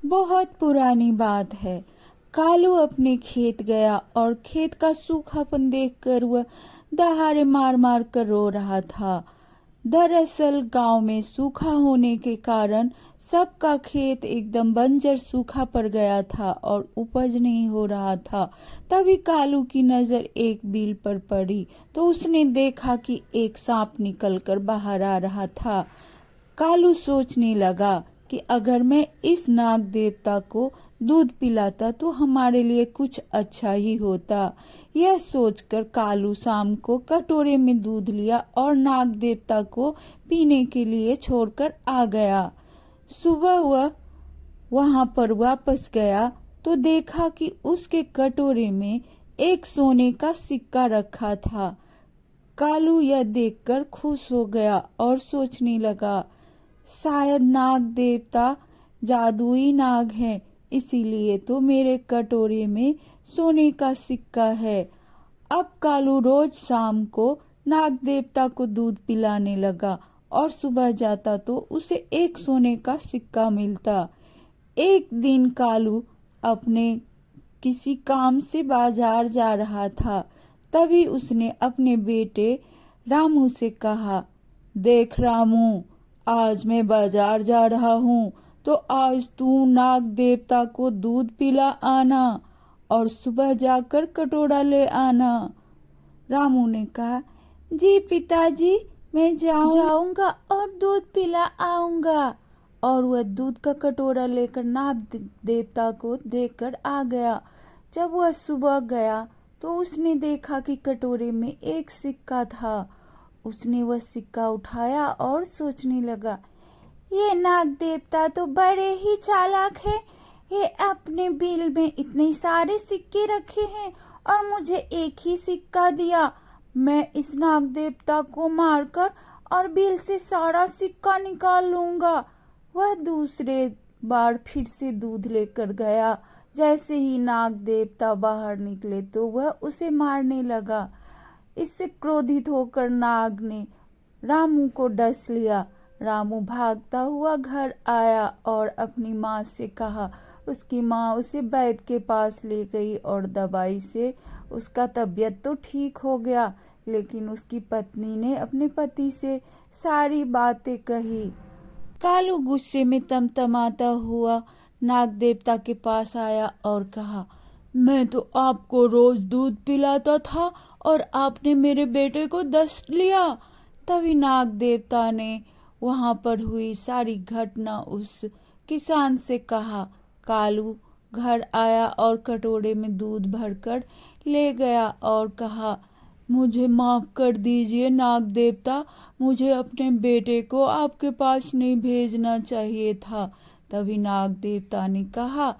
बहुत पुरानी बात है। कालू अपने खेत गया और खेत का सूखापन देखकर वह दहाड़े मार मार कर रो रहा था। दरअसल गांव में सूखा होने के कारण सबका खेत एकदम बंजर सूखा पड़ गया था और उपज नहीं हो रहा था। तभी कालू की नजर एक बिल पर पड़ी तो उसने देखा कि एक सांप निकलकर बाहर आ रहा था। कालू सोचने लगा कि अगर मैं इस नाग देवता को दूध पिलाता तो हमारे लिए कुछ अच्छा ही होता। यह सोचकर कालू शाम को कटोरे में दूध लिया और नाग देवता को पीने के लिए छोड़कर आ गया। सुबह वह वहां पर वापस गया तो देखा कि उसके कटोरे में एक सोने का सिक्का रखा था। कालू यह देखकर खुश हो गया और सोचने लगा, शायद नाग देवता जादुई नाग है, इसीलिए तो मेरे कटोरे में सोने का सिक्का है। अब कालू रोज शाम को नाग देवता को दूध पिलाने लगा और सुबह जाता तो उसे एक सोने का सिक्का मिलता। एक दिन कालू अपने किसी काम से बाजार जा रहा था। तभी उसने अपने बेटे रामू से कहा, देख रामू, आज मैं बाजार जा रहा हूँ तो आज तू नाग देवता को दूध पिला आना और सुबह जाकर कटोरा ले आना। रामू ने कहा, जी पिताजी, मैं जाऊंगा और दूध पिला आऊंगा। और वह दूध का कटोरा लेकर नाग देवता को देकर आ गया। जब वह सुबह गया तो उसने देखा कि कटोरे में एक सिक्का था। उसने वह सिक्का उठाया और सोचने लगा, ये नाग देवता तो बड़े ही चालाक है। ये अपने बिल में इतने सारे सिक्के रखे हैं और मुझे एक ही सिक्का दिया। मैं इस नाग देवता को मारकर और बिल से सारा सिक्का निकाल लूंगा। वह दूसरे बार फिर से दूध लेकर गया। जैसे ही नाग देवता बाहर निकले तो वह उसे मारने लगा। इससे क्रोधित होकर नाग ने रामू को डस लिया। रामू भागता हुआ घर आया और अपनी माँ से कहा। उसकी माँ उसे वैद्य के पास ले गई और दवाई से उसका तबीयत तो ठीक हो गया, लेकिन उसकी पत्नी ने अपने पति से सारी बातें कही। कालू गुस्से में तमतमाता हुआ नाग देवता के पास आया और कहा, मैं तो आपको रोज दूध पिलाता था और आपने मेरे बेटे को डस लिया। तभी नाग देवता ने वहां पर हुई सारी घटना उस किसान से कहा। कालू घर आया और कटोरे में दूध भरकर ले गया और कहा, मुझे माफ कर दीजिए नाग देवता, मुझे अपने बेटे को आपके पास नहीं भेजना चाहिए था। तभी नाग देवता ने कहा,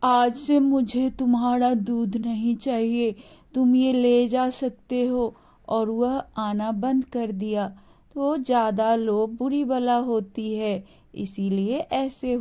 आज से मुझे तुम्हारा दूध नहीं चाहिए, तुम ये ले जा सकते हो। और वह आना बंद कर दिया। तो ज्यादा लोभ बुरी बला होती है, इसीलिए ऐसे